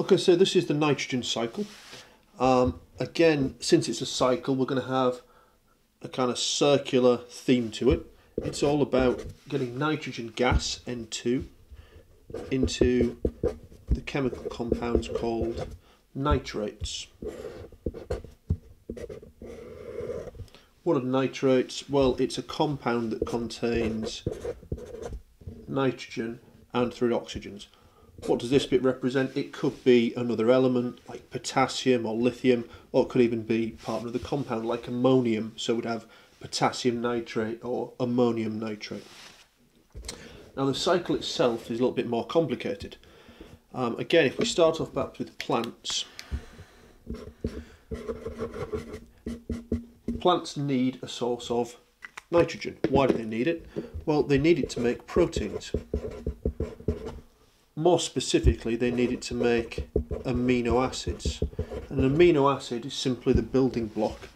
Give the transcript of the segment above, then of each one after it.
Okay, so this is the nitrogen cycle. Again, since it's a cycle, we're going to have a kind of circular theme to it. It's all about getting nitrogen gas, N2, into the chemical compounds called nitrates. What are nitrates? Well, it's a compound that contains nitrogen and 3 oxygens. What does this bit represent? It could be another element like potassium or lithium, or it could even be part of the compound like ammonium, so we'd have potassium nitrate or ammonium nitrate. Now the cycle itself is a little bit more complicated. Again, if we start off perhaps with plants, plants need a source of nitrogen. Why do they need it? Well, they need it to make proteins. More specifically, they need it to make amino acids. An amino acid is simply the building block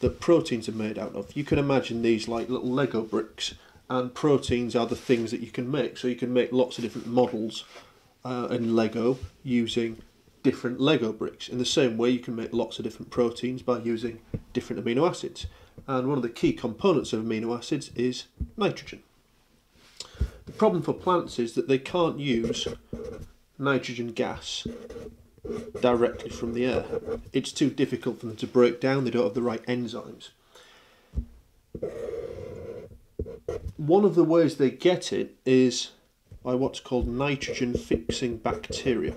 that proteins are made out of. You can imagine these like little Lego bricks, and proteins are the things that you can make. So you can make lots of different models in Lego using different Lego bricks. In the same way, you can make lots of different proteins by using different amino acids. And one of the key components of amino acids is nitrogen. The problem for plants is that they can't use nitrogen gas directly from the air. It's too difficult for them to break down, they don't have the right enzymes. One of the ways they get it is by what's called nitrogen fixing bacteria.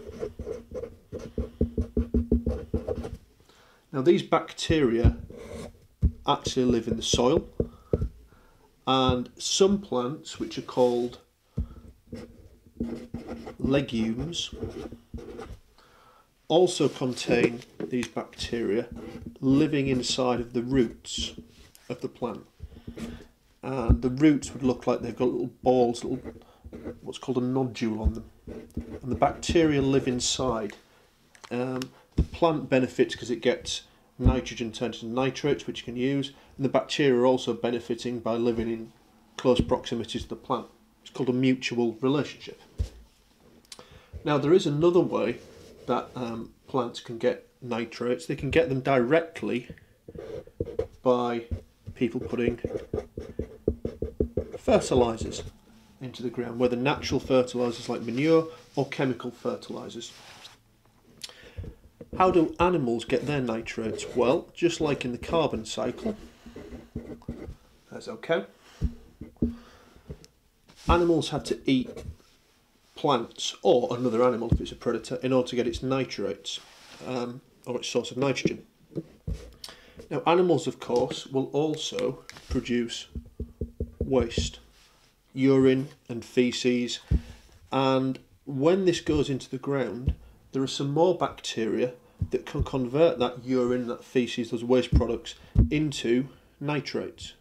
Now these bacteria actually live in the soil, and some plants, which are called legumes, also contain these bacteria living inside of the roots of the plant. And the roots would look like they've got little balls, what's called a nodule on them, and the bacteria live inside. The plant benefits because it gets nitrogen turned into nitrates, which you can use, and the bacteria are also benefiting by living in close proximity to the plant. It's called a mutual relationship. Now there is another way that plants can get nitrates. They can get them directly by people putting fertilisers into the ground, whether natural fertilisers like manure or chemical fertilisers. How do animals get their nitrates? Well, just like in the carbon cycle, that's okay. Animals had to eat plants or another animal if it's a predator in order to get its nitrates or its source of nitrogen. Now animals, of course, will also produce waste, urine and feces, and when this goes into the ground, there are some more bacteria that can convert that urine, that feces, those waste products into nitrates.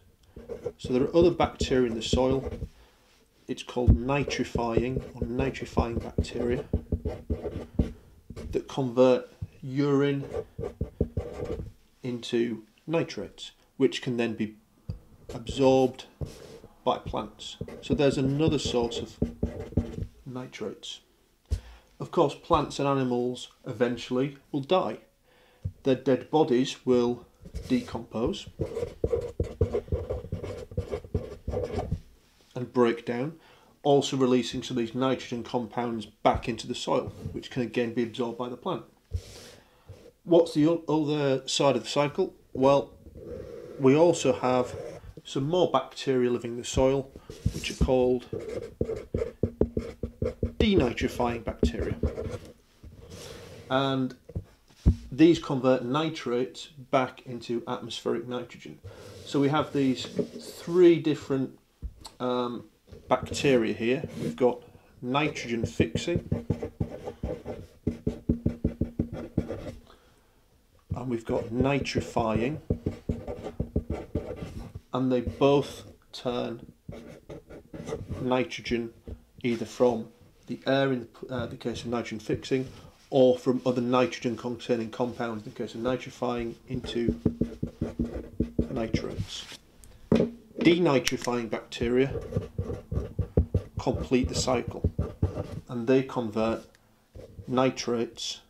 So there are other bacteria in the soil. It's called nitrifying or nitrifying bacteria that convert urine into nitrates, which can then be absorbed by plants. So there's another source of nitrates. Of course, plants and animals eventually will die. Their dead bodies will decompose and break down, also releasing some of these nitrogen compounds back into the soil, which can again be absorbed by the plant. What's the other side of the cycle? Well, we also have some more bacteria living in the soil, which are called denitrifying bacteria, and these convert nitrates back into atmospheric nitrogen. So we have these 3 different bacteria here. We've got nitrogen fixing, and we've got nitrifying, and they both turn nitrogen either from the air in the case of nitrogen fixing, or from other nitrogen containing compounds in the case of nitrifying into nitrates. Denitrifying bacteria complete the cycle, and they convert nitrates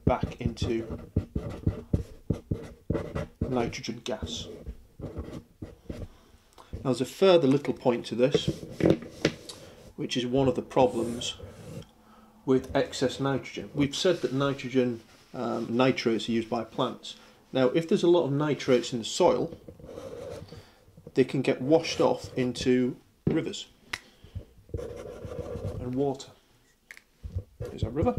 back into nitrogen gas. Now there's a further little point to this, which is one of the problems with excess nitrogen. We've said that nitrogen nitrates are used by plants. Now if there's a lot of nitrates in the soil, they can get washed off into rivers and water. Here's our river.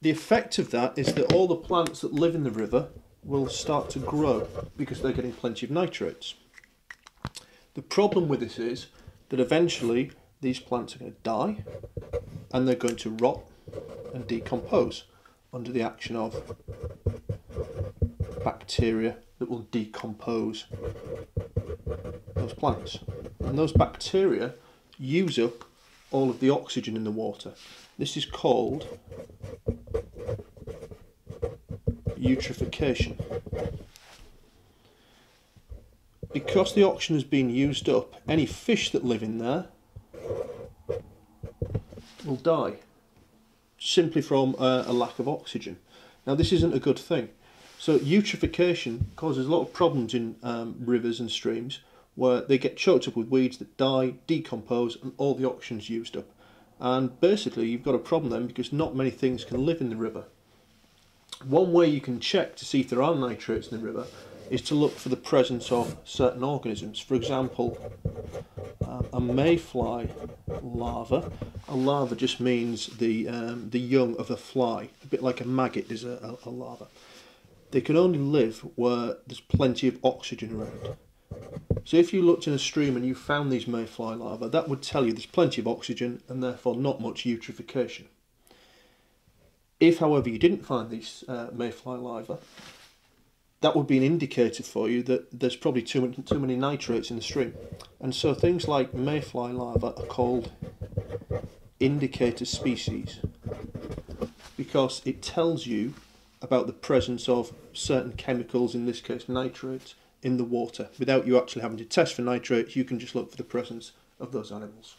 The effect of that is that all the plants that live in the river will start to grow because they're getting plenty of nitrates. The problem with this is that eventually these plants are going to die and they're going to rot and decompose under the action of bacteria that will decompose those plants. And those bacteria use up all of the oxygen in the water. This is called eutrophication. Because the oxygen has been used up, any fish that live in there will die simply from a lack of oxygen. Now this isn't a good thing. So eutrophication causes a lot of problems in rivers and streams where they get choked up with weeds that die, decompose, and all the oxygen's used up. And basically you've got a problem then because not many things can live in the river. One way you can check to see if there are nitrates in the river is to look for the presence of certain organisms. For example, a mayfly larva. A larva just means the young of a fly, a bit like a maggot is a larva. They can only live where there's plenty of oxygen around. So if you looked in a stream and you found these mayfly larvae, that would tell you there's plenty of oxygen and therefore not much eutrophication. If, however, you didn't find these mayfly larvae, that would be an indicator for you that there's probably too many nitrates in the stream. And so things like mayfly larvae are called indicator species because it tells you about the presence of certain chemicals, in this case nitrates, in the water. Without you actually having to test for nitrates, you can just look for the presence of those animals.